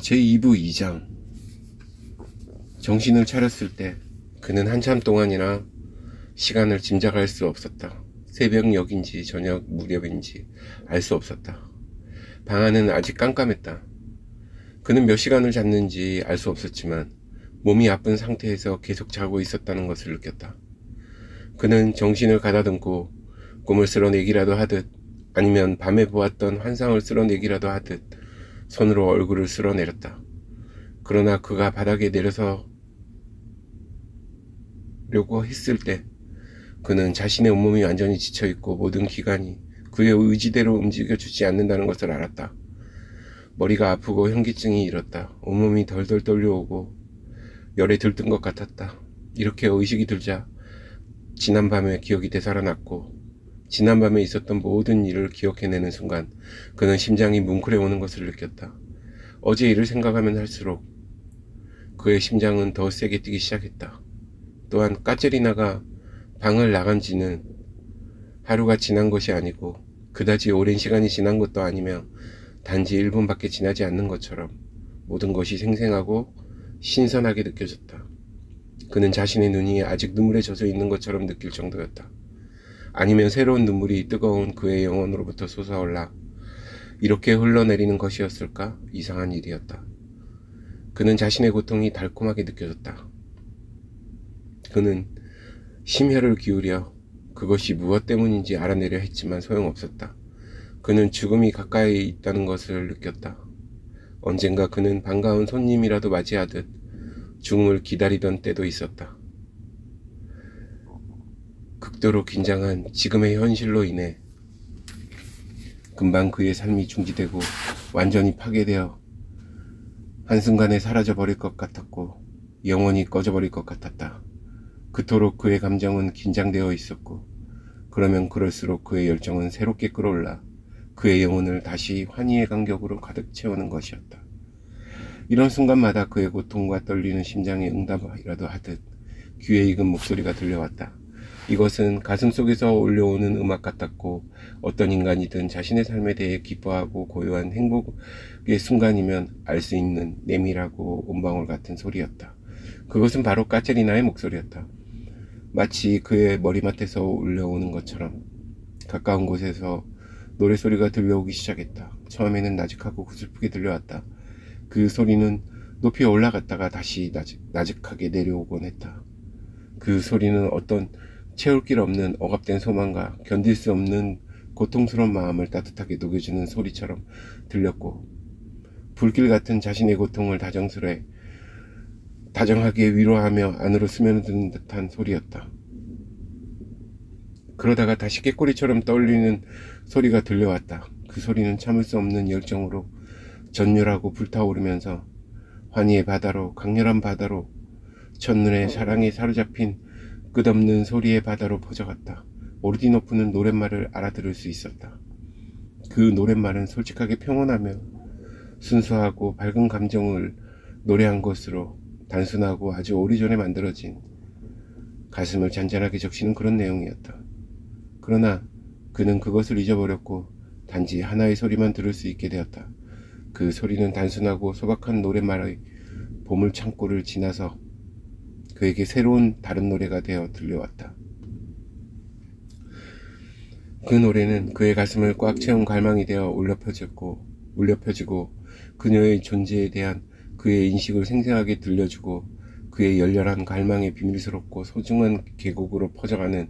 제2부 2장. 정신을 차렸을 때 그는 한참 동안이나 시간을 짐작할 수 없었다. 새벽녘인지 저녁 무렵인지 알 수 없었다. 방 안은 아직 깜깜했다. 그는 몇 시간을 잤는지 알 수 없었지만 몸이 아픈 상태에서 계속 자고 있었다는 것을 느꼈다. 그는 정신을 가다듬고 꿈을 쓸어내기라도 하듯 아니면 밤에 보았던 환상을 쓸어내기라도 하듯 손으로 얼굴을 쓸어내렸다. 그러나 그가 바닥에 내려서려고 했을 때 그는 자신의 온몸이 완전히 지쳐있고 모든 기관이 그의 의지대로 움직여주지 않는다는 것을 알았다. 머리가 아프고 현기증이 일었다. 온몸이 덜덜 떨려오고 열에 들뜬 것 같았다. 이렇게 의식이 들자 지난밤의 기억이 되살아났고 지난밤에 있었던 모든 일을 기억해내는 순간 그는 심장이 뭉클해오는 것을 느꼈다. 어제 일을 생각하면 할수록 그의 심장은 더 세게 뛰기 시작했다. 또한 까체리나가 방을 나간 지는 하루가 지난 것이 아니고 그다지 오랜 시간이 지난 것도 아니며 단지 1분밖에 지나지 않는 것처럼 모든 것이 생생하고 신선하게 느껴졌다. 그는 자신의 눈이 아직 눈물에 젖어 있는 것처럼 느낄 정도였다. 아니면 새로운 눈물이 뜨거운 그의 영혼으로부터 솟아올라 이렇게 흘러내리는 것이었을까? 이상한 일이었다. 그는 자신의 고통이 달콤하게 느껴졌다. 그는 심혈을 기울여 그것이 무엇 때문인지 알아내려 했지만 소용없었다. 그는 죽음이 가까이 있다는 것을 느꼈다. 언젠가 그는 반가운 손님이라도 맞이하듯 죽음을 기다리던 때도 있었다. 극도로 긴장한 지금의 현실로 인해 금방 그의 삶이 중지되고 완전히 파괴되어 한순간에 사라져버릴 것 같았고 영원히 꺼져버릴 것 같았다. 그토록 그의 감정은 긴장되어 있었고 그러면 그럴수록 그의 열정은 새롭게 끌어올라 그의 영혼을 다시 환희의 간격으로 가득 채우는 것이었다. 이런 순간마다 그의 고통과 떨리는 심장에 응답이라도 하듯 귀에 익은 목소리가 들려왔다. 이것은 가슴속에서 올려오는 음악 같았고 어떤 인간이든 자신의 삶에 대해 기뻐하고 고요한 행복의 순간이면 알 수 있는 내밀하고 온방울 같은 소리였다. 그것은 바로 까체리나의 목소리였다. 마치 그의 머리맡에서 울려오는 것처럼 가까운 곳에서 노래소리가 들려오기 시작했다. 처음에는 나직하고 구슬프게 들려왔다. 그 소리는 높이 올라갔다가 다시 나직하게 내려오곤 했다. 그 소리는 어떤 채울 길 없는 억압된 소망과 견딜 수 없는 고통스러운 마음을 따뜻하게 녹여주는 소리처럼 들렸고 불길 같은 자신의 고통을 다정하게 위로하며 안으로 스며드는 듯한 소리였다. 그러다가 다시 꾀꼬리처럼 떠올리는 소리가 들려왔다. 그 소리는 참을 수 없는 열정으로 전율하고 불타오르면서 환희의 바다로 강렬한 바다로 첫눈에 사랑에 사로잡힌 끝없는 소리의 바다로 퍼져갔다. 오르디노프는 노랫말을 알아들을 수 있었다. 그 노랫말은 솔직하게 평온하며 순수하고 밝은 감정을 노래한 것으로 단순하고 아주 오래전에 만들어진 가슴을 잔잔하게 적시는 그런 내용이었다. 그러나 그는 그것을 잊어버렸고 단지 하나의 소리만 들을 수 있게 되었다. 그 소리는 단순하고 소박한 노랫말의 보물 창고를 지나서 그에게 새로운 다른 노래가 되어 들려왔다. 그 노래는 그의 가슴을 꽉 채운 갈망이 되어 울려 펴지고 그녀의 존재에 대한 그의 인식을 생생하게 들려주고 그의 열렬한 갈망에 비밀스럽고 소중한 계곡으로 퍼져가는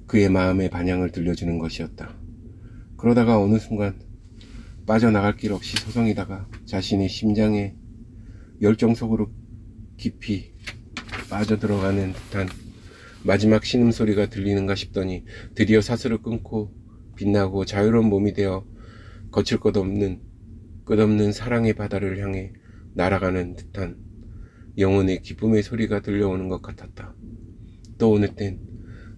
그의 마음의 반향을 들려주는 것이었다. 그러다가 어느 순간 빠져나갈 길 없이 소성이다가 자신의 심장의 열정 속으로 깊이 빠져들어가는 듯한 마지막 신음소리가 들리는가 싶더니 드디어 사슬을 끊고 빛나고 자유로운 몸이 되어 거칠 것 없는 끝없는 사랑의 바다를 향해 날아가는 듯한 영혼의 기쁨의 소리가 들려오는 것 같았다. 또 어느 땐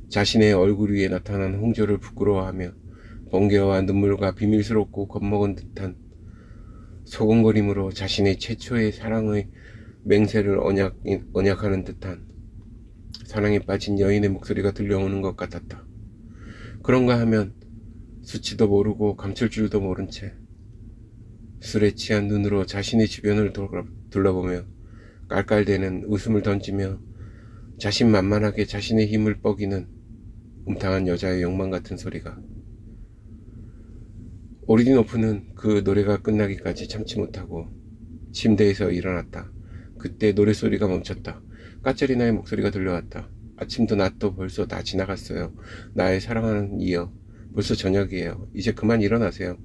자신의 얼굴 위에 나타난 홍조를 부끄러워하며 번개와 눈물과 비밀스럽고 겁먹은 듯한 소곤거림으로 자신의 최초의 사랑의 맹세를 언약하는 듯한 사랑에 빠진 여인의 목소리가 들려오는 것 같았다. 그런가 하면 수치도 모르고 감출 줄도 모른 채 술에 취한 눈으로 자신의 주변을 둘러보며 깔깔대는 웃음을 던지며 자신만만하게 자신의 힘을 뻐기는 음탕한 여자의 욕망 같은 소리가. 오리디노프는 그 노래가 끝나기까지 참지 못하고 침대에서 일어났다. 그때 노래소리가 멈췄다. 까짜리나의 목소리가 들려왔다. 아침도 낮도 벌써 다 지나갔어요. 나의 사랑하는 이여, 벌써 저녁이에요. 이제 그만 일어나세요.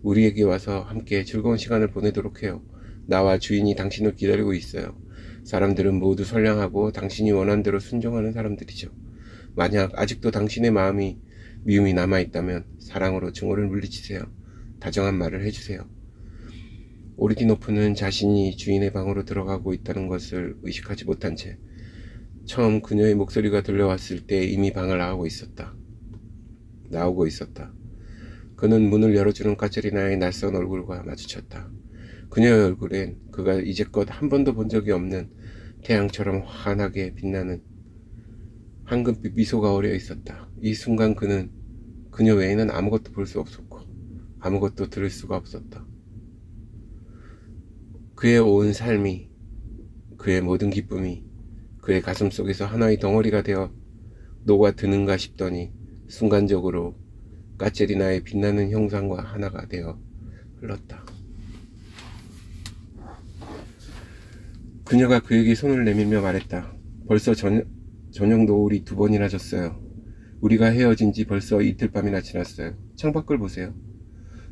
우리에게 와서 함께 즐거운 시간을 보내도록 해요. 나와 주인이 당신을 기다리고 있어요. 사람들은 모두 선량하고 당신이 원하는 대로 순종하는 사람들이죠. 만약 아직도 당신의 마음이 미움이 남아있다면 사랑으로 증오를 물리치세요. 다정한 말을 해주세요. 오리디노프는 자신이 주인의 방으로 들어가고 있다는 것을 의식하지 못한 채 처음 그녀의 목소리가 들려왔을 때 이미 방을 나오고 있었다. 그는 문을 열어주는 까체리나의 낯선 얼굴과 마주쳤다. 그녀의 얼굴엔 그가 이제껏 한 번도 본 적이 없는 태양처럼 환하게 빛나는 황금빛 미소가 어려 있었다. 이 순간 그는 그녀 외에는 아무것도 볼 수 없었고 아무것도 들을 수가 없었다. 그의 온 삶이, 그의 모든 기쁨이 그의 가슴 속에서 하나의 덩어리가 되어 녹아드는가 싶더니 순간적으로 까체리나의 빛나는 형상과 하나가 되어 흘렀다. 그녀가 그에게 손을 내밀며 말했다. 벌써 저녁 노을이 2번이나 졌어요. 우리가 헤어진 지 벌써 이틀 밤이나 지났어요. 창밖을 보세요.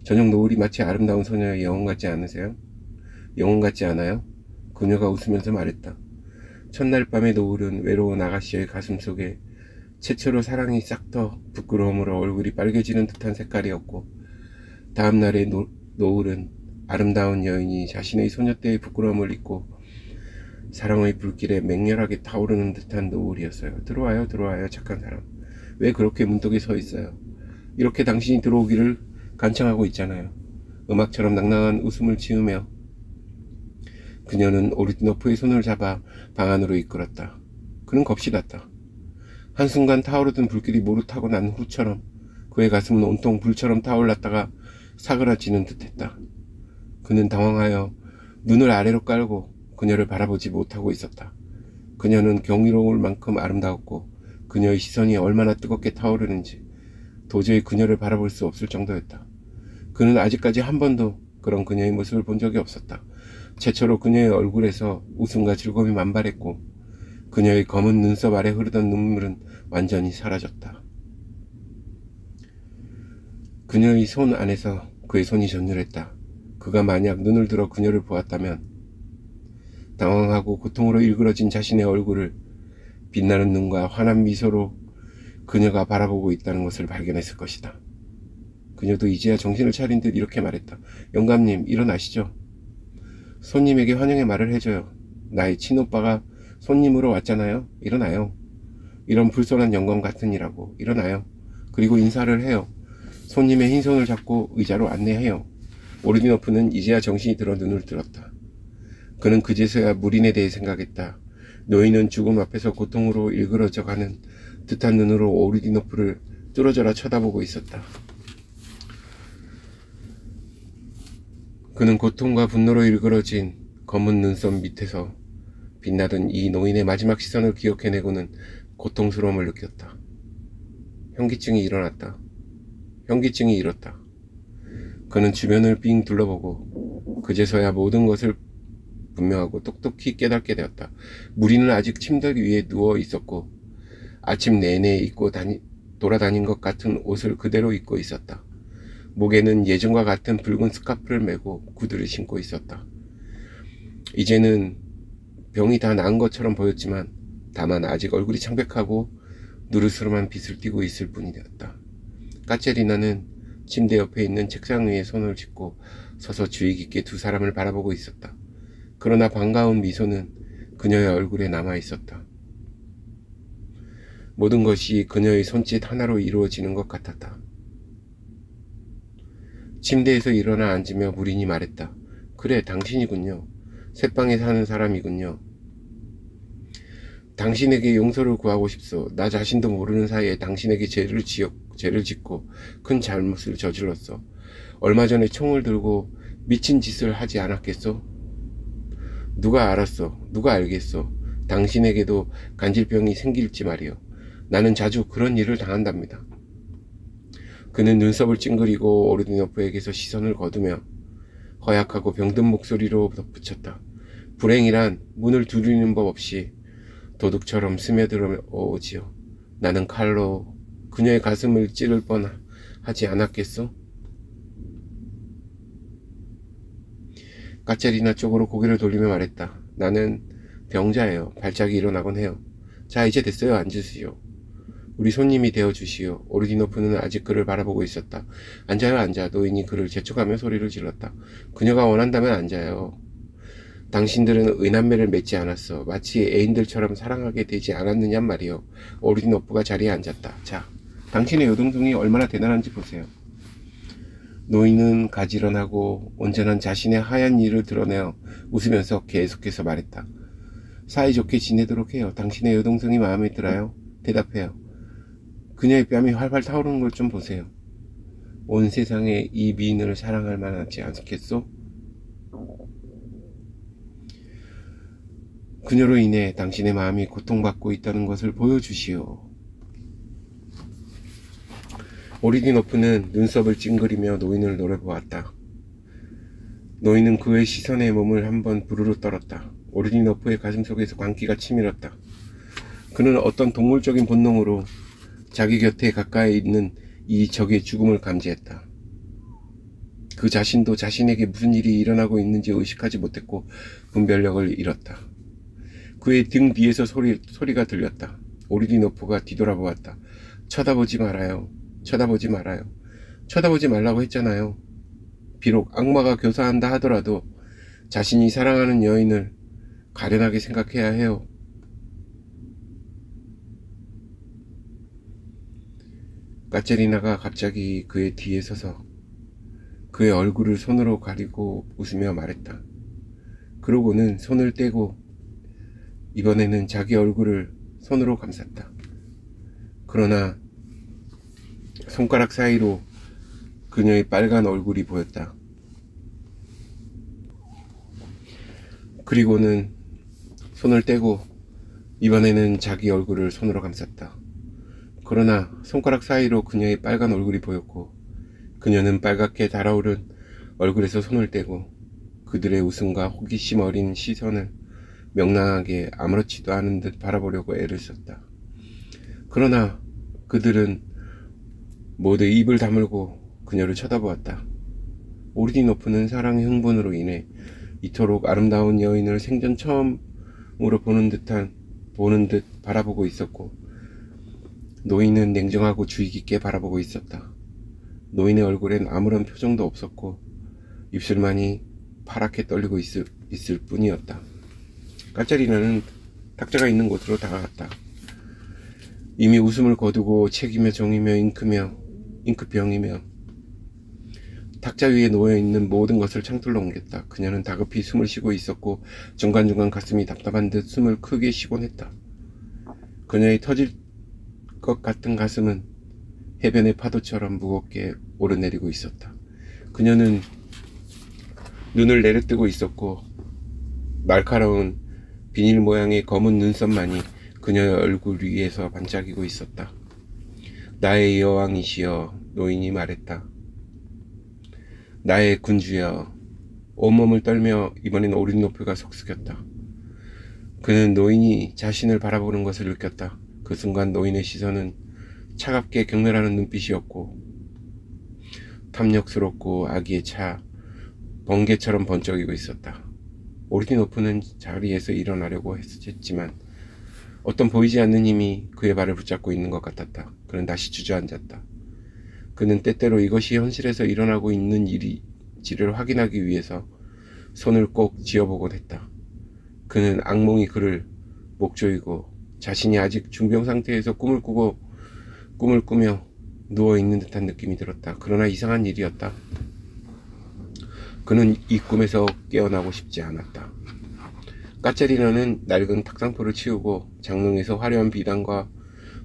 저녁 노을이 마치 아름다운 소녀의 영혼 같지 않으세요? 영혼 같지 않아요? 그녀가 웃으면서 말했다. 첫날 밤의 노을은 외로운 아가씨의 가슴 속에 최초로 사랑이 싹터 부끄러움으로 얼굴이 빨개지는 듯한 색깔이었고, 다음날의 노을은 아름다운 여인이 자신의 소녀 때의 부끄러움을 잊고 사랑의 불길에 맹렬하게 타오르는 듯한 노을이었어요. 들어와요, 들어와요, 착한 사람. 왜 그렇게 문턱에 서 있어요? 이렇게 당신이 들어오기를 간청하고 있잖아요. 음악처럼 낭낭한 웃음을 지으며 그녀는 오리디노프의 손을 잡아 방 안으로 이끌었다. 그는 겁이 났다. 한순간 타오르던 불길이 모르타고 난 후처럼 그의 가슴은 온통 불처럼 타올랐다가 사그라지는 듯했다. 그는 당황하여 눈을 아래로 깔고 그녀를 바라보지 못하고 있었다. 그녀는 경이로울 만큼 아름다웠고 그녀의 시선이 얼마나 뜨겁게 타오르는지 도저히 그녀를 바라볼 수 없을 정도였다. 그는 아직까지 한 번도 그런 그녀의 모습을 본 적이 없었다. 최초로 그녀의 얼굴에서 웃음과 즐거움이 만발했고 그녀의 검은 눈썹 아래 흐르던 눈물은 완전히 사라졌다. 그녀의 손 안에서 그의 손이 전율했다. 그가 만약 눈을 들어 그녀를 보았다면 당황하고 고통으로 일그러진 자신의 얼굴을 빛나는 눈과 환한 미소로 그녀가 바라보고 있다는 것을 발견했을 것이다. 그녀도 이제야 정신을 차린 듯 이렇게 말했다. 영감님, 일어나시죠. 손님에게 환영의 말을 해줘요. 나의 친오빠가 손님으로 왔잖아요. 일어나요. 이런 불손한 영감 같으니라고. 일어나요. 그리고 인사를 해요. 손님의 흰 손을 잡고 의자로 안내해요. 오르디노프는 이제야 정신이 들어 눈을 들었다. 그는 그제서야 무린에 대해 생각했다. 노인은 죽음 앞에서 고통으로 일그러져 가는 듯한 눈으로 오르디노프를 뚫어져라 쳐다보고 있었다. 그는 고통과 분노로 일그러진 검은 눈썹 밑에서 빛나던 이 노인의 마지막 시선을 기억해내고는 고통스러움을 느꼈다. 현기증이 일어났다. 현기증이 일었다. 그는 주변을 빙 둘러보고 그제서야 모든 것을 분명하고 똑똑히 깨닫게 되었다. 무리는 아직 침대 위에 누워 있었고 아침 내내 입고 돌아다닌 것 같은 옷을 그대로 입고 있었다. 목에는 예전과 같은 붉은 스카프를 메고 구두를 신고 있었다. 이제는 병이 다 나은 것처럼 보였지만 다만 아직 얼굴이 창백하고 누르스름한 빛을 띠고 있을 뿐이었다. 까체리나는 침대 옆에 있는 책상 위에 손을 짚고 서서 주의 깊게 두 사람을 바라보고 있었다. 그러나 반가운 미소는 그녀의 얼굴에 남아 있었다. 모든 것이 그녀의 손짓 하나로 이루어지는 것 같았다. 침대에서 일어나 앉으며 무린이 말했다. 그래, 당신이군요. 새방에 사는 사람이군요. 당신에게 용서를 구하고 싶소. 나 자신도 모르는 사이에 당신에게 죄를 짓고 큰 잘못을 저질렀어. 얼마 전에 총을 들고 미친 짓을 하지 않았겠소? 누가 알았어? 누가 알겠어? 당신에게도 간질병이 생길지 말이요. 나는 자주 그런 일을 당한답니다. 그는 눈썹을 찡그리고 오르디노프에게서 시선을 거두며 허약하고 병든 목소리로 덧붙였다. 불행이란 문을 두드리는 법 없이 도둑처럼 스며들어 오지요. 나는 칼로 그녀의 가슴을 찌를 뻔하지 않았겠소? 까체리나 쪽으로 고개를 돌리며 말했다. 나는 병자예요. 발작이 일어나곤 해요. 자, 이제 됐어요. 앉으시오. 우리 손님이 되어주시오. 오르디노프는 아직 그를 바라보고 있었다. 앉아요, 앉아. 노인이 그를 재촉하며 소리를 질렀다. 그녀가 원한다면 앉아요. 당신들은 의남매를 맺지 않았어. 마치 애인들처럼 사랑하게 되지 않았느냔 말이요. 오르디노프가 자리에 앉았다. 자, 당신의 여동생이 얼마나 대단한지 보세요. 노인은 가지런하고 온전한 자신의 하얀 이를 드러내어 웃으면서 계속해서 말했다. 사이좋게 지내도록 해요. 당신의 여동생이 마음에 들어요? 대답해요. 그녀의 뺨이 활활 타오르는 걸 좀 보세요. 온 세상에 이 미인을 사랑할 만하지 않겠소? 그녀로 인해 당신의 마음이 고통받고 있다는 것을 보여주시오. 오르디노프는 눈썹을 찡그리며 노인을 노려보았다. 노인은 그의 시선에 몸을 한번 부르르 떨었다. 오르디노프의 가슴속에서 광기가 치밀었다. 그는 어떤 동물적인 본능으로 자기 곁에 가까이 있는 이 적의 죽음을 감지했다. 그 자신도 자신에게 무슨 일이 일어나고 있는지 의식하지 못했고 분별력을 잃었다. 그의 등 뒤에서 소리가 들렸다. 오르디노프가 뒤돌아보았다. 쳐다보지 말아요. 쳐다보지 말아요. 쳐다보지 말라고 했잖아요. 비록 악마가 교사한다 하더라도 자신이 사랑하는 여인을 가련하게 생각해야 해요. 까체리나가 갑자기 그의 뒤에 서서 그의 얼굴을 손으로 가리고 웃으며 말했다. 그러고는 손을 떼고 이번에는 자기 얼굴을 손으로 감쌌다. 그러나 손가락 사이로 그녀의 빨간 얼굴이 보였다. 그리고는 손을 떼고 이번에는 자기 얼굴을 손으로 감쌌다. 그러나 손가락 사이로 그녀의 빨간 얼굴이 보였고 그녀는 빨갛게 달아오른 얼굴에서 손을 떼고 그들의 웃음과 호기심 어린 시선을 명랑하게 아무렇지도 않은 듯 바라보려고 애를 썼다. 그러나 그들은 모두 입을 다물고 그녀를 쳐다보았다. 오르디노프는 사랑의 흥분으로 인해 이토록 아름다운 여인을 생전 처음으로 보는 듯 바라보고 있었고 노인은 냉정하고 주의 깊게 바라보고 있었다. 노인의 얼굴엔 아무런 표정도 없었고 입술만이 파랗게 떨리고 있을 뿐이었다. 까짜리나는 탁자가 있는 곳으로 다가갔다. 이미 웃음을 거두고 책이며 종이며 잉크병이며 탁자 위에 놓여있는 모든 것을 창틀로 옮겼다. 그녀는 다급히 숨을 쉬고 있었고 중간중간 가슴이 답답한 듯 숨을 크게 쉬곤 했다. 그녀의 터질 것 같은 가슴은 해변의 파도처럼 무겁게 오르내리고 있었다. 그녀는 눈을 내려뜨고 있었고 날카로운 비닐 모양의 검은 눈썹만이 그녀의 얼굴 위에서 반짝이고 있었다. 나의 여왕이시여, 노인이 말했다. 나의 군주여. 온몸을 떨며 이번엔 오르디노프가 속삭였다. 그는 노인이 자신을 바라보는 것을 느꼈다. 그 순간 노인의 시선은 차갑게 경멸하는 눈빛이었고 탐욕스럽고 악의에 차 번개처럼 번쩍이고 있었다. 오르디노프는 자리에서 일어나려고 했지만 어떤 보이지 않는 힘이 그의 발을 붙잡고 있는 것 같았다. 그는 다시 주저앉았다. 그는 때때로 이것이 현실에서 일어나고 있는 일인지를 확인하기 위해서 손을 꼭 쥐어보곤 했다. 그는 악몽이 그를 목조이고 자신이 아직 중병 상태에서 꿈을 꾸며 누워있는 듯한 느낌이 들었다. 그러나 이상한 일이었다. 그는 이 꿈에서 깨어나고 싶지 않았다. 까체리나는 낡은 탁상포를 치우고 장롱에서 화려한 비단과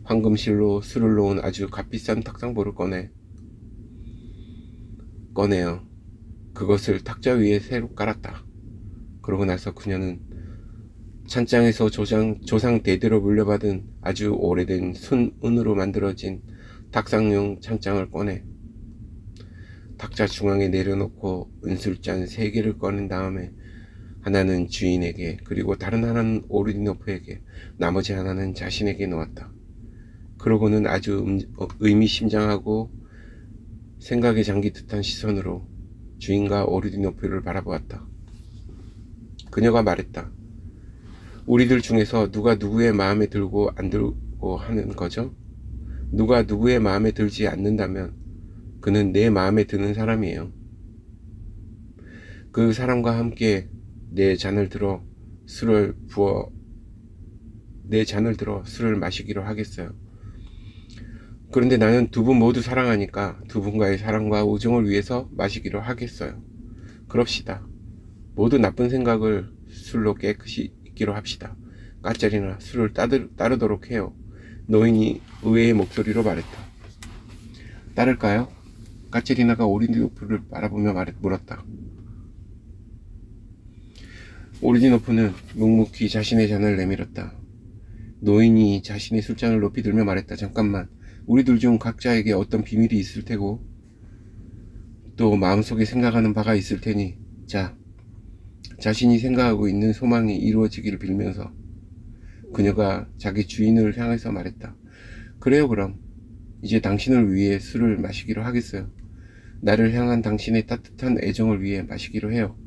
황금실로 술을 놓은 아주 값비싼 탁상포를 꺼내어 그것을 탁자 위에 새로 깔았다. 그러고 나서 그녀는 찬장에서 조상 대대로 물려받은 아주 오래된 순은으로 만들어진 탁상용 찬장을 꺼내 탁자 중앙에 내려놓고 은술잔 3개를 꺼낸 다음에 하나는 주인에게, 그리고 다른 하나는 오르디노프에게, 나머지 하나는 자신에게 놓았다. 그러고는 아주 의미심장하고 생각에 잠긴 듯한 시선으로 주인과 오르디노프를 바라보았다. 그녀가 말했다. 우리들 중에서 누가 누구의 마음에 들고 안 들고 하는 거죠? 누가 누구의 마음에 들지 않는다면 그는 내 마음에 드는 사람이에요. 그 사람과 함께 내 잔을 들어 술을 마시기로 하겠어요. 그런데 나는 두 분 모두 사랑하니까 두 분과의 사랑과 우정을 위해서 마시기로 하겠어요. 그럽시다. 모두 나쁜 생각을 술로 깨끗이 잊기로 합시다. 까짜리나 술을 따르도록 해요. 노인이 의외의 목소리로 말했다. 따를까요? 까짜리나가 오르디노프를 바라보며 물었다. 오르디노프는 묵묵히 자신의 잔을 내밀었다. 노인이 자신의 술잔을 높이 들며 말했다. 잠깐만, 우리들 중 각자에게 어떤 비밀이 있을 테고 또 마음속에 생각하는 바가 있을 테니, 자, 자신이 생각하고 있는 소망이 이루어지기를 빌면서 그녀가 자기 주인을 향해서 말했다. 그래요, 그럼 이제 당신을 위해 술을 마시기로 하겠어요. 나를 향한 당신의 따뜻한 애정을 위해 마시기로 해요.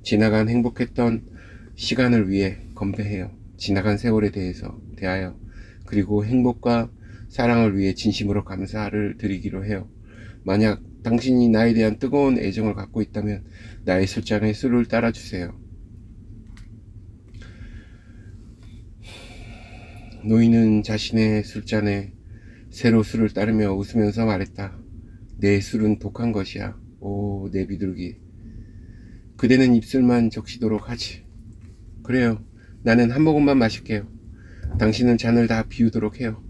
지나간 행복했던 시간을 위해 건배해요. 지나간 세월에 대하여, 그리고 행복과 사랑을 위해 진심으로 감사를 드리기로 해요. 만약 당신이 나에 대한 뜨거운 애정을 갖고 있다면 나의 술잔에 술을 따라주세요. 노인은 자신의 술잔에 새로 술을 따르며 웃으면서 말했다. 내 술은 독한 것이야. 오, 내 비둘기. 그대는 입술만 적시도록 하지. 그래요. 나는 한 모금만 마실게요. 당신은 잔을 다 비우도록 해요.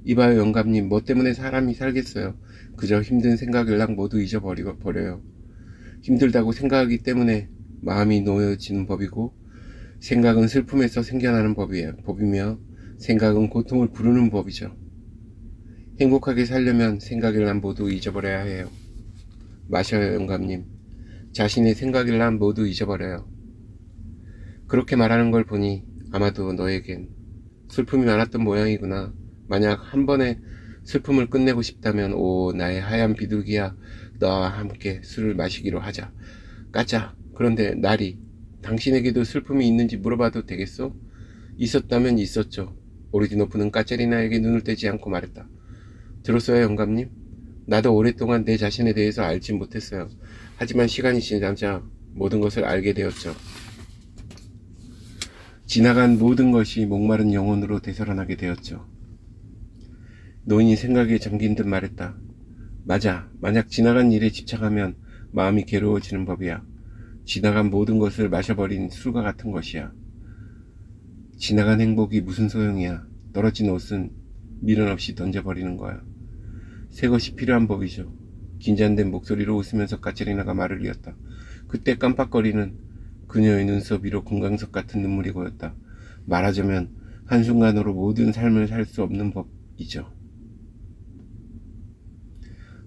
이봐요, 영감님. 뭐 때문에 사람이 살겠어요. 그저 힘든 생각일랑 모두 잊어버려요. 힘들다고 생각하기 때문에 마음이 놓여지는 법이고, 생각은 슬픔에서 생겨나는 법이며, 생각은 고통을 부르는 법이죠. 행복하게 살려면 생각일랑 모두 잊어버려야 해요. 마셔요, 영감님. 자신의 생각일랑 모두 잊어버려요. 그렇게 말하는 걸 보니 아마도 너에겐 슬픔이 많았던 모양이구나. 만약 한 번에 슬픔을 끝내고 싶다면, 오, 나의 하얀 비둘기야, 너와 함께 술을 마시기로 하자. 까짜. 그런데 나리, 당신에게도 슬픔이 있는지 물어봐도 되겠소? 있었다면 있었죠. 오르디노프는 까짜리나에게 눈을 떼지 않고 말했다. 들었어요, 영감님? 나도 오랫동안 내 자신에 대해서 알지 못했어요. 하지만 시간이 지나자 모든 것을 알게 되었죠. 지나간 모든 것이 목마른 영혼으로 되살아나게 되었죠. 노인이 생각에 잠긴 듯 말했다. 맞아. 만약 지나간 일에 집착하면 마음이 괴로워지는 법이야. 지나간 모든 것을 마셔버린 술과 같은 것이야. 지나간 행복이 무슨 소용이야. 떨어진 옷은 미련 없이 던져버리는 거야. 새 것이 필요한 법이죠. 긴장된 목소리로 웃으면서 까짜리나가 말을 이었다. 그때 깜빡거리는 그녀의 눈썹 위로 금강석 같은 눈물이 고였다. 말하자면 한순간으로 모든 삶을 살 수 없는 법이죠.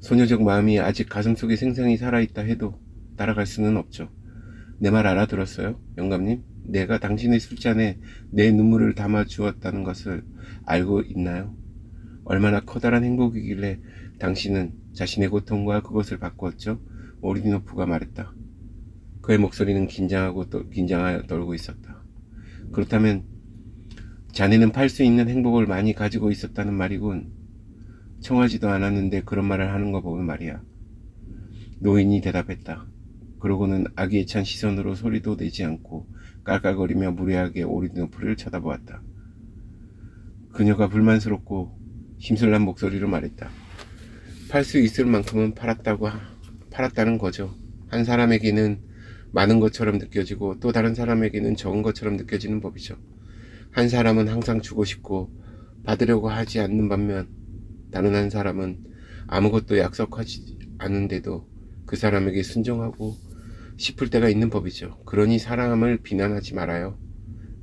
소녀적 마음이 아직 가슴속에 생생히 살아있다 해도 따라갈 수는 없죠. 내 말 알아들었어요, 영감님? 내가 당신의 술잔에 내 눈물을 담아 주었다는 것을 알고 있나요? 얼마나 커다란 행복이길래 당신은 자신의 고통과 그것을 바꾸었죠? 오르디노프가 말했다. 그의 목소리는 긴장하여 떨고 있었다. 그렇다면 자네는 팔 수 있는 행복을 많이 가지고 있었다는 말이군. 청하지도 않았는데 그런 말을 하는 거 보면 말이야. 노인이 대답했다. 그러고는 아기에 찬 시선으로 소리도 내지 않고 깔깔거리며 무례하게 오르디노프를 쳐다보았다. 그녀가 불만스럽고 힘술난 목소리로 말했다. 팔 수 있을 만큼은 팔았다는 거죠. 한 사람에게는 많은 것처럼 느껴지고 또 다른 사람에게는 적은 것처럼 느껴지는 법이죠. 한 사람은 항상 주고 싶고 받으려고 하지 않는 반면 다른 한 사람은 아무것도 약속하지 않은데도 그 사람에게 순종하고 싶을 때가 있는 법이죠. 그러니 사람을 비난하지 말아요.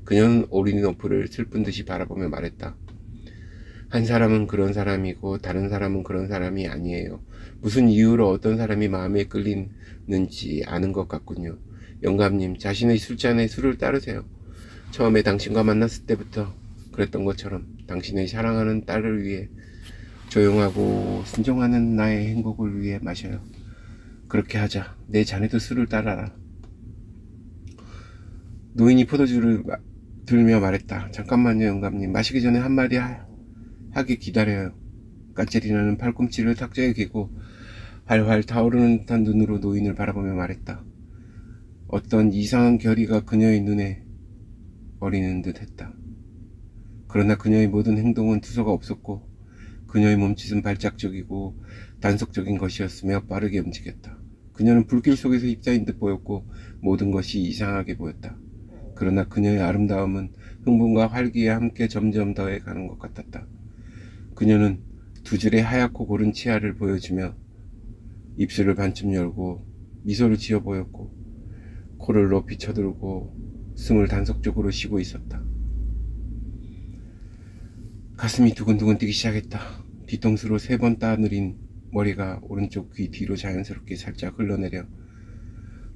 그녀는 오리노프를 슬픈 듯이 바라보며 말했다. 한 사람은 그런 사람이고 다른 사람은 그런 사람이 아니에요. 무슨 이유로 어떤 사람이 마음에 끌리는지 아는 것 같군요. 영감님, 자신의 술잔에 술을 따르세요. 처음에 당신과 만났을 때부터 그랬던 것처럼 당신의 사랑하는 딸을 위해 조용하고 순종하는 나의 행복을 위해 마셔요. 그렇게 하자. 내 자네도 술을 따라라. 노인이 포도주를 들며 말했다. 잠깐만요, 영감님. 마시기 전에 한마디 하게 기다려요. 까체리나는 팔꿈치를 탁자에 기고 활활 타오르는 듯한 눈으로 노인을 바라보며 말했다. 어떤 이상한 결의가 그녀의 눈에 어리는 듯 했다. 그러나 그녀의 모든 행동은 투서가 없었고 그녀의 몸짓은 발작적이고 단속적인 것이었으며 빠르게 움직였다. 그녀는 불길 속에서 휩싸인 듯 보였고 모든 것이 이상하게 보였다. 그러나 그녀의 아름다움은 흥분과 활기에 함께 점점 더해가는 것 같았다. 그녀는 두 줄의 하얗고 고른 치아를 보여주며 입술을 반쯤 열고 미소를 지어 보였고 코를 높이 쳐들고 숨을 단속적으로 쉬고 있었다. 가슴이 두근두근 뛰기 시작했다. 뒤통수로 3번 따느린 머리가 오른쪽 귀 뒤로 자연스럽게 살짝 흘러내려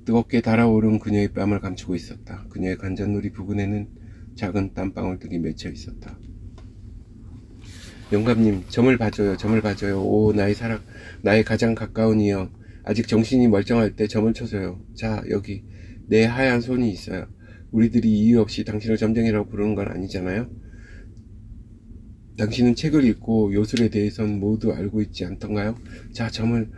뜨겁게 달아오른 그녀의 뺨을 감추고 있었다. 그녀의 관자놀이 부근에는 작은 땀방울들이 맺혀 있었다. 영감님, 점을 봐줘요. 점을 봐줘요. 오, 나의 사랑, 나의 가장 가까운 이여. 아직 정신이 멀쩡할 때 점을 쳐줘요. 자, 여기 내 하얀 손이 있어요. 우리들이 이유 없이 당신을 점쟁이라고 부르는 건 아니잖아요. 당신은 책을 읽고 요술에 대해선 모두 알고 있지 않던가요? 자, 점을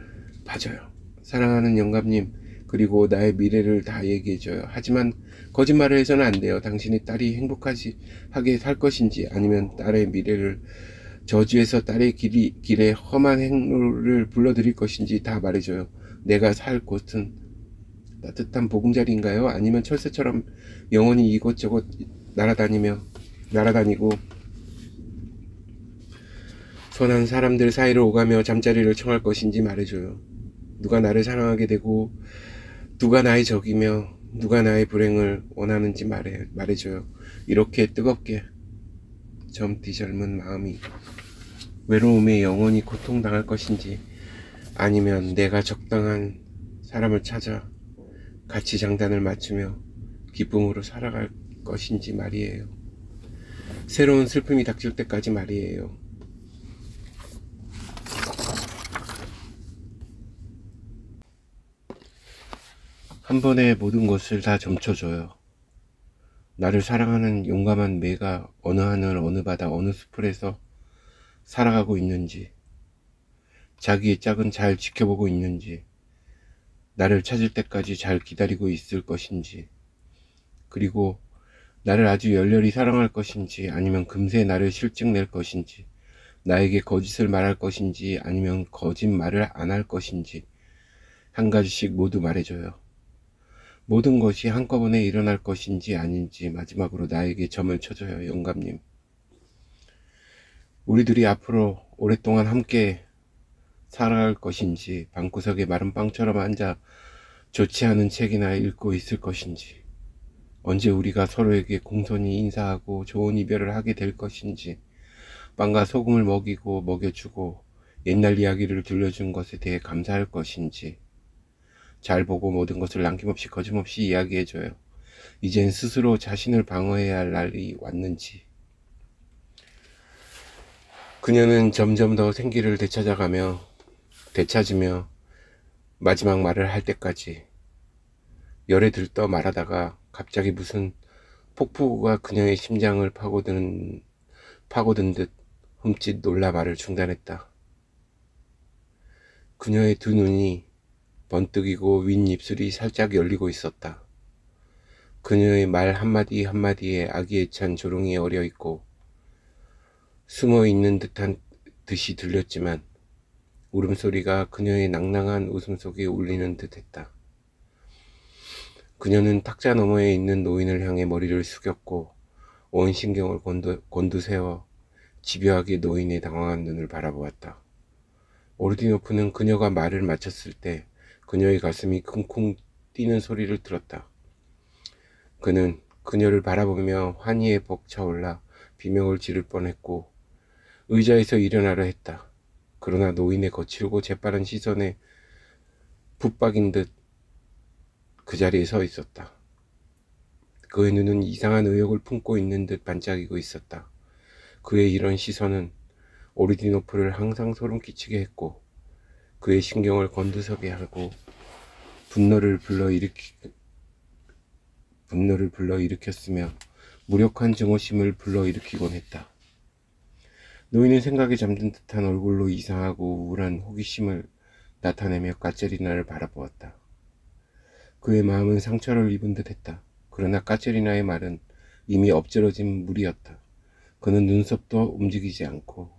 봐줘요. 사랑하는 영감님, 그리고 나의 미래를 다 얘기해줘요. 하지만 거짓말을 해서는 안 돼요. 당신의 딸이 행복하게 살 것인지 아니면 딸의 미래를 저주해서 딸의 길에 험한 행로를 불러들일 것인지 다 말해줘요. 내가 살 곳은 따뜻한 보금자리인가요? 아니면 철새처럼 영원히 이곳저곳 날아다니고 선한 사람들 사이를 오가며 잠자리를 청할 것인지 말해줘요. 누가 나를 사랑하게 되고 누가 나의 적이며 누가 나의 불행을 원하는지 말해줘요. 이렇게 뜨겁게 젊디 젊은 마음이 외로움에 영원히 고통당할 것인지 아니면 내가 적당한 사람을 찾아 같이 장단을 맞추며 기쁨으로 살아갈 것인지 말이에요. 새로운 슬픔이 닥칠 때까지 말이에요. 한 번에 모든 것을 다 점쳐줘요. 나를 사랑하는 용감한 매가 어느 하늘, 어느 바다, 어느 숲을에서 살아가고 있는지, 자기의 짝은 잘 지켜보고 있는지, 나를 찾을 때까지 잘 기다리고 있을 것인지, 그리고 나를 아주 열렬히 사랑할 것인지, 아니면 금세 나를 실증낼 것인지, 나에게 거짓을 말할 것인지, 아니면 거짓말을 안 할 것인지, 한 가지씩 모두 말해줘요. 모든 것이 한꺼번에 일어날 것인지 아닌지 마지막으로 나에게 점을 쳐줘요. 영감님. 우리들이 앞으로 오랫동안 함께 살아갈 것인지 방구석에 마른 빵처럼 앉아 좋지 않은 책이나 읽고 있을 것인지 언제 우리가 서로에게 공손히 인사하고 좋은 이별을 하게 될 것인지 빵과 소금을 먹이고 먹여주고 옛날 이야기를 들려준 것에 대해 감사할 것인지 잘 보고 모든 것을 남김없이 거침없이 이야기해줘요. 이젠 스스로 자신을 방어해야 할 날이 왔는지. 그녀는 점점 더 생기를 되찾으며 마지막 말을 할 때까지 열에 들떠 말하다가 갑자기 무슨 폭포가 그녀의 심장을 파고든 듯 흠칫 놀라 말을 중단했다. 그녀의 두 눈이 번뜩이고 윗입술이 살짝 열리고 있었다. 그녀의 말 한마디 한마디에 아기애찬 조롱이 어려있고 숨어있는 듯이 들렸지만 울음소리가 그녀의 낭낭한 웃음 속에 울리는 듯했다. 그녀는 탁자 너머에 있는 노인을 향해 머리를 숙였고 온 신경을 곤두세워 집요하게 노인의 당황한 눈을 바라보았다. 오르디노프는 그녀가 말을 마쳤을 때 그녀의 가슴이 쿵쿵 뛰는 소리를 들었다. 그는 그녀를 바라보며 환희에 벅차올라 비명을 지를 뻔했고 의자에서 일어나려 했다. 그러나 노인의 거칠고 재빠른 시선에 붙박인 듯 그 자리에 서 있었다. 그의 눈은 이상한 의욕을 품고 있는 듯 반짝이고 있었다. 그의 이런 시선은 오르디노프를 항상 소름 끼치게 했고 그의 신경을 곤두서게 하고 분노를 불러일으켰으며 무력한 증오심을 불러일으키곤 했다. 노인은 생각에 잠든 듯한 얼굴로 이상하고 우울한 호기심을 나타내며 까체리나를 바라보았다. 그의 마음은 상처를 입은 듯 했다. 그러나 까체리나의 말은 이미 엎질러진 물이었다. 그는 눈썹도 움직이지 않고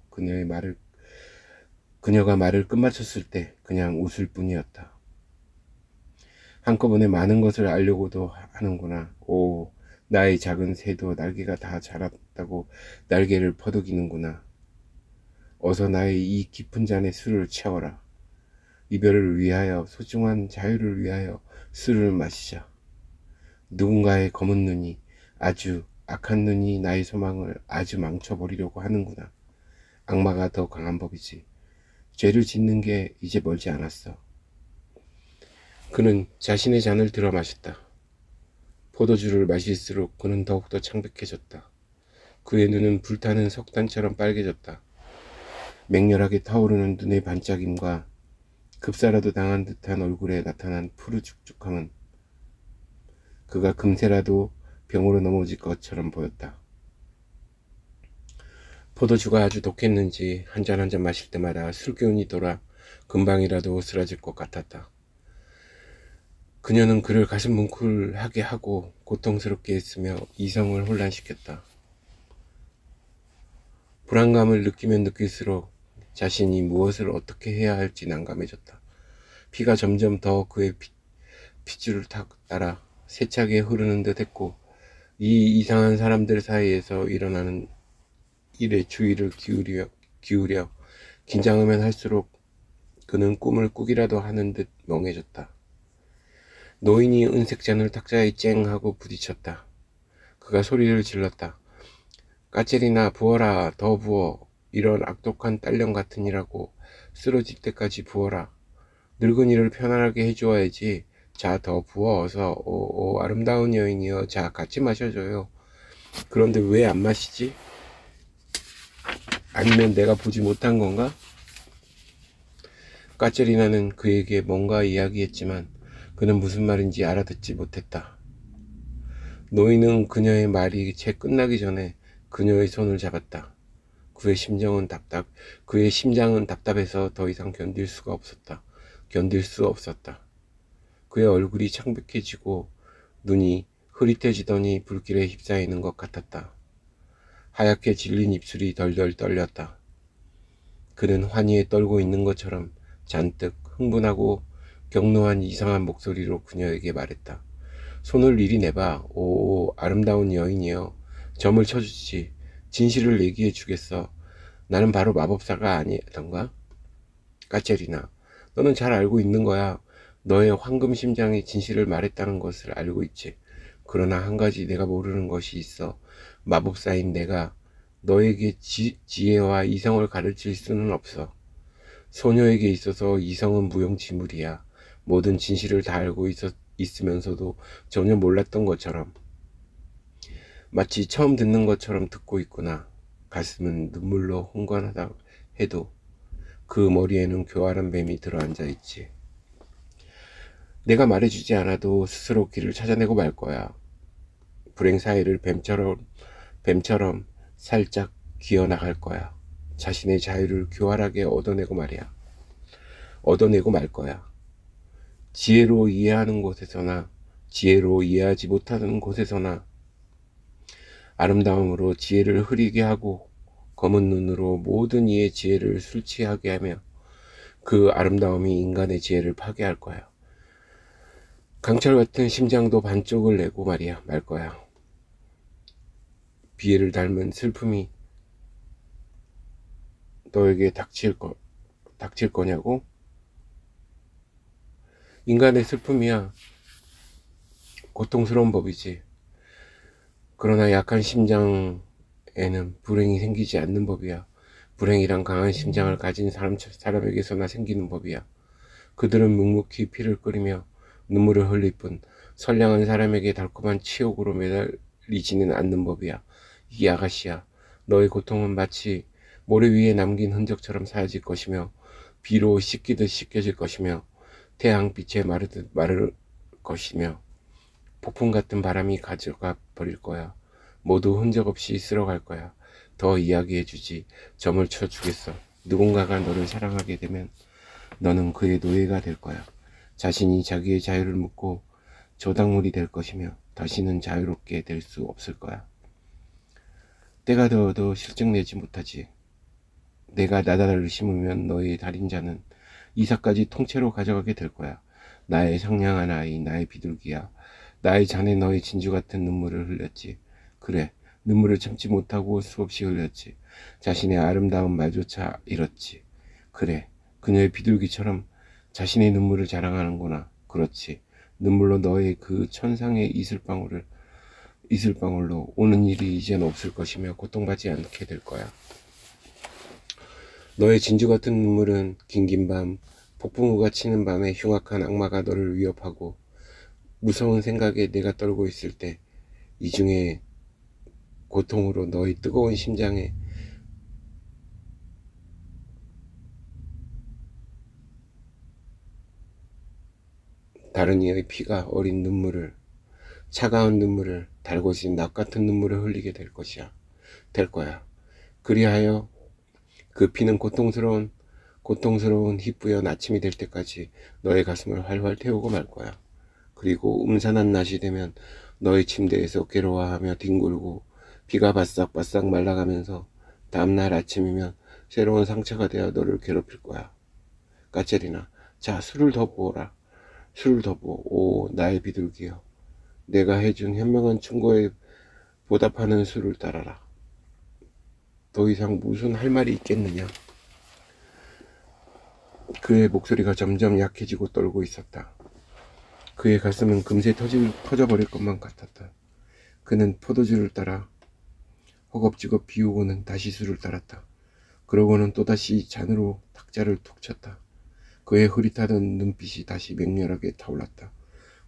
그녀가 말을 끝마쳤을 때 그냥 웃을 뿐이었다. 한꺼번에 많은 것을 알려고도 하는구나. 오, 나의 작은 새도 날개가 다 자랐다고 날개를 퍼덕이는구나. 어서 나의 이 깊은 잔에 술을 채워라. 이별을 위하여, 소중한 자유를 위하여 술을 마시자. 누군가의 검은 눈이, 아주 악한 눈이 나의 소망을 아주 망쳐버리려고 하는구나. 악마가 더 강한 법이지. 죄를 짓는 게 이제 멀지 않았어. 그는 자신의 잔을 들어 마셨다. 포도주를 마실수록 그는 더욱더 창백해졌다. 그의 눈은 불타는 석탄처럼 빨개졌다. 맹렬하게 타오르는 눈의 반짝임과 급사라도 당한 듯한 얼굴에 나타난 푸르죽죽함은 그가 금세라도 병으로 넘어질 것처럼 보였다. 포도주가 아주 독했는지 한 잔 한 잔 마실 때마다 술기운이 돌아 금방이라도 쓰러질 것 같았다. 그녀는 그를 가슴 뭉클하게 하고 고통스럽게 했으며 이성을 혼란시켰다. 불안감을 느끼면 느낄수록 자신이 무엇을 어떻게 해야 할지 난감해졌다. 피가 점점 더 그의 핏줄을 따라 세차게 흐르는 듯 했고 이 이상한 사람들 사이에서 일어나는 일에 주의를 기울여 긴장하면 할수록 그는 꿈을 꾸기라도 하는 듯 멍해졌다. 노인이 은색 잔을 탁자에 쨍 하고 부딪혔다. 그가 소리를 질렀다. 까체리나 부어라. 더 부어. 이런 악독한 딸년 같으니라고 쓰러질 때까지 부어라. 늙은이를 편안하게 해주어야지. 자, 더 부어. 어서. 오, 아름다운 여인이여. 자, 같이 마셔줘요. 그런데 왜 안 마시지? 아니면 내가 보지 못한 건가? 까체리나는 그에게 뭔가 이야기했지만 그는 무슨 말인지 알아듣지 못했다. 노인은 그녀의 말이 채 끝나기 전에 그녀의 손을 잡았다. 그의 심장은 답답해서 더 이상 견딜 수 없었다. 그의 얼굴이 창백해지고 눈이 흐릿해지더니 불길에 휩싸이는 것 같았다. 하얗게 질린 입술이 덜덜 떨렸다. 그는 환희에 떨고 있는 것처럼 잔뜩 흥분하고 격노한 이상한 목소리로 그녀에게 말했다. 손을 이리 내봐. 오, 아름다운 여인이여. 점을 쳐주지. 진실을 얘기해 주겠어. 나는 바로 마법사가 아니던가? 까체리나, 너는 잘 알고 있는 거야. 너의 황금 심장이 진실을 말했다는 것을 알고 있지. 그러나 한 가지 내가 모르는 것이 있어. 마법사인 내가 너에게 지혜와 이성을 가르칠 수는 없어. 소녀에게 있어서 이성은 무용지물이야. 모든 진실을 다 알고 있으면서도 전혀 몰랐던 것처럼. 마치 처음 듣는 것처럼 듣고 있구나. 가슴은 눈물로 흥건하다 해도 그 머리에는 교활한 뱀이 들어앉아 있지. 내가 말해주지 않아도 스스로 길을 찾아내고 말 거야. 불행 사이를 뱀처럼 살짝 기어나갈 거야. 자신의 자유를 교활하게 얻어내고 말 거야. 지혜로 이해하는 곳에서나 지혜로 이해하지 못하는 곳에서나 아름다움으로 지혜를 흐리게 하고 검은 눈으로 모든 이의 지혜를 술 취하게 하며 그 아름다움이 인간의 지혜를 파괴할 거야. 강철 같은 심장도 반쪽을 내고 말 거야. 비애를 닮은 슬픔이 너에게 닥칠 거냐고? 인간의 슬픔이야. 고통스러운 법이지. 그러나 약한 심장에는 불행이 생기지 않는 법이야. 불행이란 강한 심장을 가진 사람에게서나 생기는 법이야. 그들은 묵묵히 피를 끓이며 눈물을 흘릴 뿐 선량한 사람에게 달콤한 치욕으로 매달리지는 않는 법이야. 이 아가씨야. 너의 고통은 마치 모래 위에 남긴 흔적처럼 사라질 것이며 비로 씻기듯 씻겨질 것이며 태양빛에 마르듯 마를 것이며 폭풍 같은 바람이 가져가 버릴 거야. 모두 흔적 없이 쓸어갈 거야. 더 이야기해주지. 점을 쳐주겠어. 누군가가 너를 사랑하게 되면 너는 그의 노예가 될 거야. 자신이 자기의 자유를 묻고 조당물이 될 것이며 다시는 자유롭게 될 수 없을 거야. 때가 되어도 실증내지 못하지. 내가 나다를 심으면 너의 달인자는 이삭까지 통째로 가져가게 될 거야. 나의 상냥한 아이, 나의 비둘기야. 나의 자네 너의 진주 같은 눈물을 흘렸지. 그래, 눈물을 참지 못하고 수없이 흘렸지. 자신의 아름다운 말조차 잃었지. 그래, 그녀의 비둘기처럼 자신의 눈물을 자랑하는구나. 그렇지. 눈물로 너의 그 천상의 이슬방울로 오는 일이 이젠 없을 것이며 고통받지 않게 될 거야. 너의 진주 같은 눈물은 긴긴 밤, 폭풍우가 치는 밤에 흉악한 악마가 너를 위협하고 무서운 생각에 내가 떨고 있을 때 이 중에 고통으로 너의 뜨거운 심장에 다른 이의 피가 어린 눈물을, 차가운 눈물을, 달궈진 납 같은 눈물을 흘리게 될 것이야. 될 거야. 그리하여 그 피는 고통스러운 희뿌연 아침이 될 때까지 너의 가슴을 활활 태우고 말 거야. 그리고 음산한 낮이 되면 너의 침대에서 괴로워하며 뒹굴고 비가 바싹바싹 말라가면서 다음날 아침이면 새로운 상처가 되어 너를 괴롭힐 거야. 까체리나, 자, 술을 더 부어라. 술을 더 부어. 오, 나의 비둘기여. 내가 해준 현명한 충고에 보답하는 술을 따라라. 더 이상 무슨 할 말이 있겠느냐. 그의 목소리가 점점 약해지고 떨고 있었다. 그의 가슴은 금세 터져버릴 것만 같았다. 그는 포도주를 따라 허겁지겁 비우고는 다시 술을 따랐다. 그러고는 또다시 잔으로 탁자를 툭 쳤다. 그의 흐릿하던 눈빛이 다시 맹렬하게 타올랐다.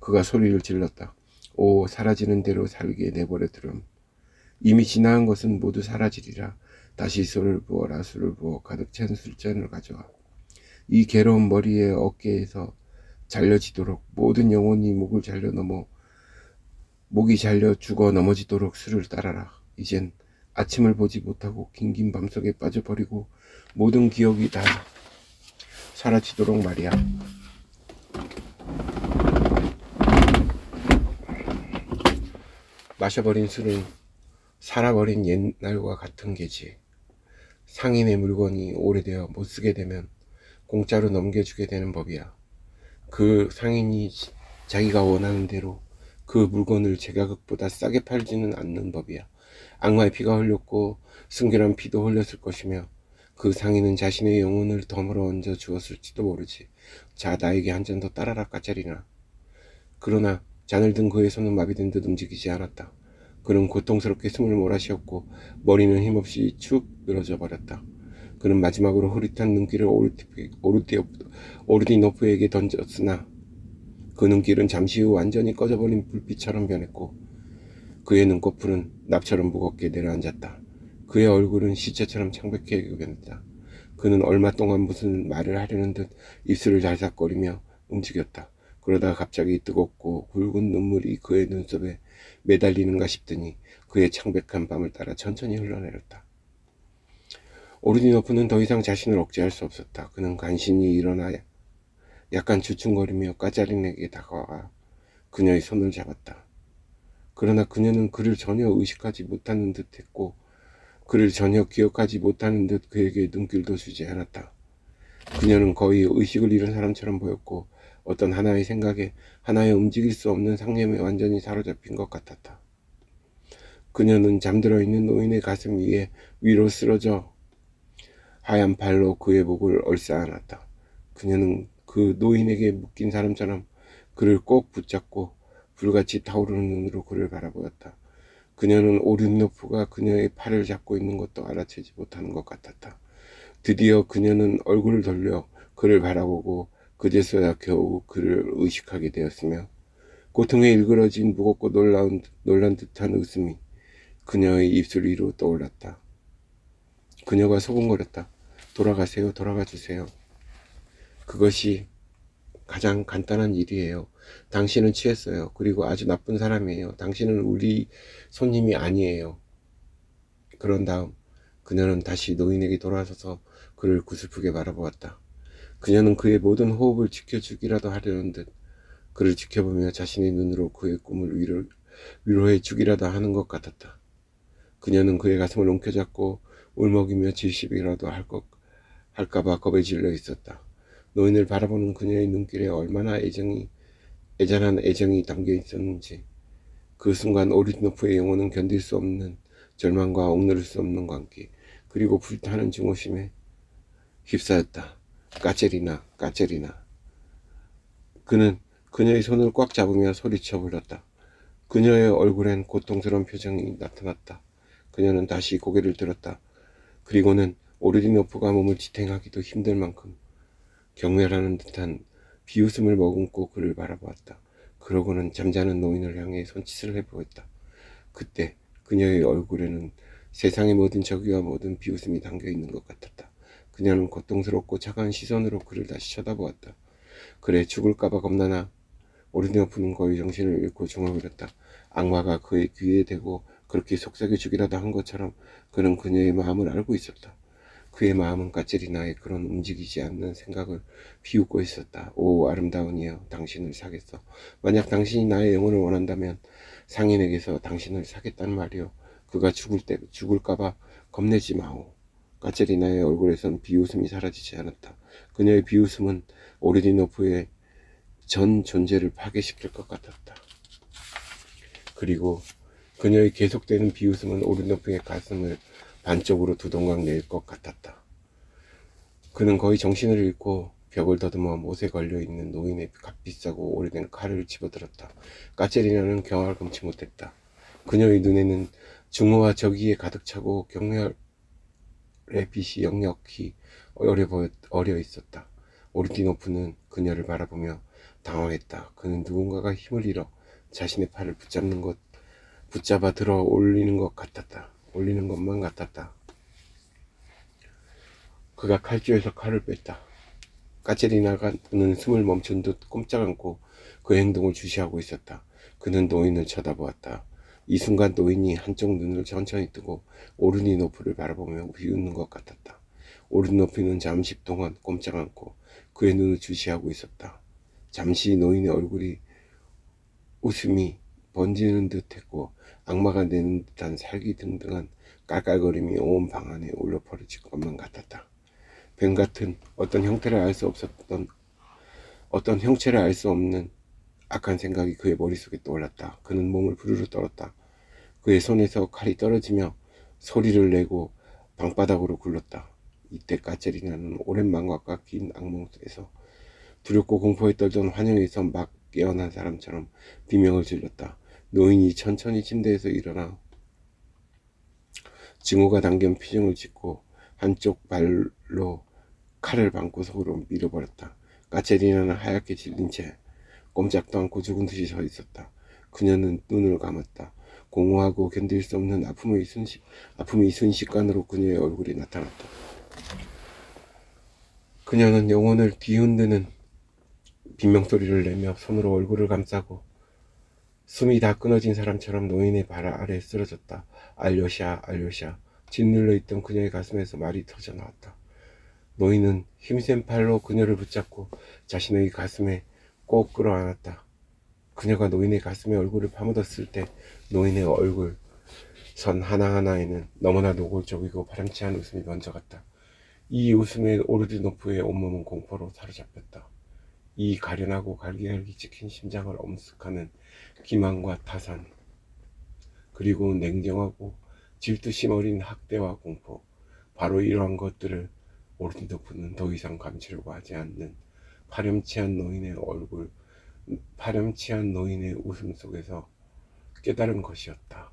그가 소리를 질렀다. 오, 사라지는 대로 살게 내버려두렴. 이미 지나간 것은 모두 사라지리라. 다시 술을 부어라. 술을 부어 가득 찬 술잔을 가져와. 이 괴로운 머리의 어깨에서 잘려지도록 모든 영혼이 목이 잘려 죽어 넘어지도록 술을 따라라. 이젠 아침을 보지 못하고 긴긴 밤속에 빠져버리고 모든 기억이 다 사라지도록 말이야. 마셔버린 술은 살아버린 옛날과 같은 게지. 상인의 물건이 오래되어 못쓰게 되면 공짜로 넘겨주게 되는 법이야. 그 상인이 자기가 원하는 대로 그 물건을 제가격보다 싸게 팔지는 않는 법이야. 악마의 피가 흘렸고 순결한 피도 흘렸을 것이며 그 상인은 자신의 영혼을 덤으로 얹어 주었을지도 모르지. 자, 나에게 한 잔 더 따라라, 까짜리나. 그러나 잔을 든 그의 손은 마비된 듯 움직이지 않았다. 그는 고통스럽게 숨을 몰아쉬었고 머리는 힘없이 축 늘어져 버렸다. 그는 마지막으로 흐릿한 눈길을 오르디노프에게 던졌으나 그 눈길은 잠시 후 완전히 꺼져버린 불빛처럼 변했고 그의 눈꺼풀은 납처럼 무겁게 내려앉았다. 그의 얼굴은 시체처럼 창백하게 변했다. 그는 얼마 동안 무슨 말을 하려는 듯 입술을 잘삭거리며 움직였다. 그러다가 갑자기 뜨겁고 굵은 눈물이 그의 눈썹에 매달리는가 싶더니 그의 창백한 밤을 따라 천천히 흘러내렸다. 오르디노프는 더 이상 자신을 억제할 수 없었다. 그는 간신히 일어나 약간 주춤거리며 까짜린에게 다가와 그녀의 손을 잡았다. 그러나 그녀는 그를 전혀 의식하지 못하는 듯 했고 그를 전혀 기억하지 못하는 듯 그에게 눈길도 주지 않았다. 그녀는 거의 의식을 잃은 사람처럼 보였고 어떤 하나의 생각에 하나의 움직일 수 없는 상념에 완전히 사로잡힌 것 같았다. 그녀는 잠들어 있는 노인의 가슴 위로 쓰러져 하얀 발로 그의 목을 얼싸안았다. 그녀는 그 노인에게 묶인 사람처럼 그를 꼭 붙잡고 불같이 타오르는 눈으로 그를 바라보았다. 그녀는 오르디노프가 그녀의 팔을 잡고 있는 것도 알아채지 못하는 것 같았다. 드디어 그녀는 얼굴을 돌려 그를 바라보고 그제서야 겨우 그를 의식하게 되었으며 고통에 일그러진 무겁고 놀란 듯한 웃음이 그녀의 입술 위로 떠올랐다. 그녀가 소곤거렸다. 돌아가세요. 돌아가 주세요. 그것이 가장 간단한 일이에요. 당신은 취했어요. 그리고 아주 나쁜 사람이에요. 당신은 우리 손님이 아니에요. 그런 다음 그녀는 다시 노인에게 돌아서서 그를 구슬프게 바라보았다. 그녀는 그의 모든 호흡을 지켜주기라도 하려는 듯 그를 지켜보며 자신의 눈으로 그의 꿈을 위로해 주기라도 하는 것 같았다. 그녀는 그의 가슴을 움켜잡고 울먹이며 질식이라도 할까봐 겁에 질려 있었다. 노인을 바라보는 그녀의 눈길에 얼마나 애잔한 애정이 담겨 있었는지. 그 순간 오르디노프의 영혼은 견딜 수 없는 절망과 억누를 수 없는 광기, 그리고 불타는 증오심에 휩싸였다. 까체리나, 까체리나. 그는 그녀의 손을 꽉 잡으며 소리쳐 불렀다. 그녀의 얼굴엔 고통스러운 표정이 나타났다. 그녀는 다시 고개를 들었다. 그리고는 오르디노프가 몸을 지탱하기도 힘들 만큼 경멸하는 듯한 비웃음을 머금고 그를 바라보았다. 그러고는 잠자는 노인을 향해 손짓을 해보았다. 그때 그녀의 얼굴에는 세상의 모든 적의와 모든 비웃음이 담겨있는 것 같았다. 그녀는 고통스럽고 차가운 시선으로 그를 다시 쳐다보았다. 그래, 죽을까봐 겁나나? 오르디노프는 거의 정신을 잃고 중얼거렸다. 악마가 그의 귀에 대고 그렇게 속삭여 주기라도 한 것처럼 그는 그녀의 마음을 알고 있었다. 그의 마음은 까체리나의 그런 움직이지 않는 생각을 비웃고 있었다. 오, 아름다운 이여, 당신을 사겠어. 만약 당신이 나의 영혼을 원한다면 상인에게서 당신을 사겠다는 말이오. 그가 죽을까봐 겁내지 마오. 까체리나의 얼굴에선 비웃음이 사라지지 않았다. 그녀의 비웃음은 오르디노프의 전 존재를 파괴시킬 것 같았다. 그리고 그녀의 계속되는 비웃음은 오르디노프의 가슴을 반쪽으로 두동강 낼 것 같았다. 그는 거의 정신을 잃고 벽을 더듬어 못에 걸려있는 노인의 값비싸고 오래된 칼을 집어들었다. 까체리나는 경악을 금치 못했다. 그녀의 눈에는 증오와 적의에 가득 차고 경멸의 빛이 역력히 어려 있었다. 오르디노프는 그녀를 바라보며 당황했다. 그는 누군가가 힘을 잃어 자신의 팔을 붙잡아 들어 올리는 것만 같았다. 그가 칼집에서 칼을 뺐다. 까체리나는 숨을 멈춘 듯 꼼짝 않고 그 행동을 주시하고 있었다. 그는 노인을 쳐다보았다. 이 순간 노인이 한쪽 눈을 천천히 뜨고 오르디노프를 바라보며 비웃는 것 같았다. 오르디노프는 잠시 동안 꼼짝 않고 그의 눈을 주시하고 있었다. 잠시 노인의 얼굴이 웃음이 번지는 듯 했고 악마가 내는 듯한 살기등등한 깔깔거림이 온 방 안에 울려 퍼질 것만 같았다. 뱀 같은 어떤 형체를 알 수 없는 악한 생각이 그의 머릿속에 떠올랐다. 그는 몸을 부르르 떨었다. 그의 손에서 칼이 떨어지며 소리를 내고 방바닥으로 굴렀다. 이때 까체리나는 오랜 망각과 긴 악몽에서 두렵고 공포에 떨던 환영에서 막 깨어난 사람처럼 비명을 질렀다. 노인이 천천히 침대에서 일어나 증오가 담긴 표정을 짓고 한쪽 발로 칼을 방구석으로 밀어버렸다. 까체리나는 하얗게 질린 채 꼼짝도 않고 죽은 듯이 서 있었다. 그녀는 눈을 감았다. 공허하고 견딜 수 없는 아픔이 순식간으로 그녀의 얼굴에 나타났다. 그녀는 영혼을 뒤흔드는 비명소리를 내며 손으로 얼굴을 감싸고 숨이 다 끊어진 사람처럼 노인의 발 아래에 쓰러졌다. 알료샤, 알료샤. 짓눌려 있던 그녀의 가슴에서 말이 터져 나왔다. 노인은 힘센 팔로 그녀를 붙잡고 자신의 가슴에 꼭 끌어안았다. 그녀가 노인의 가슴에 얼굴을 파묻었을 때 노인의 얼굴 선 하나하나에는 너무나 노골적이고 바람치한 웃음이 번져갔다. 이 웃음에 오르디노프의 온몸은 공포로 사로잡혔다. 이 가련하고 갈기갈기 찍힌 심장을 엄습하는 기만과 타산, 그리고 냉정하고 질투심 어린 학대와 공포, 바로 이러한 것들을 오르디노프는 더 이상 감추려고 하지 않는 파렴치한 노인의 얼굴 파렴치한 노인의 웃음 속에서 깨달은 것이었다.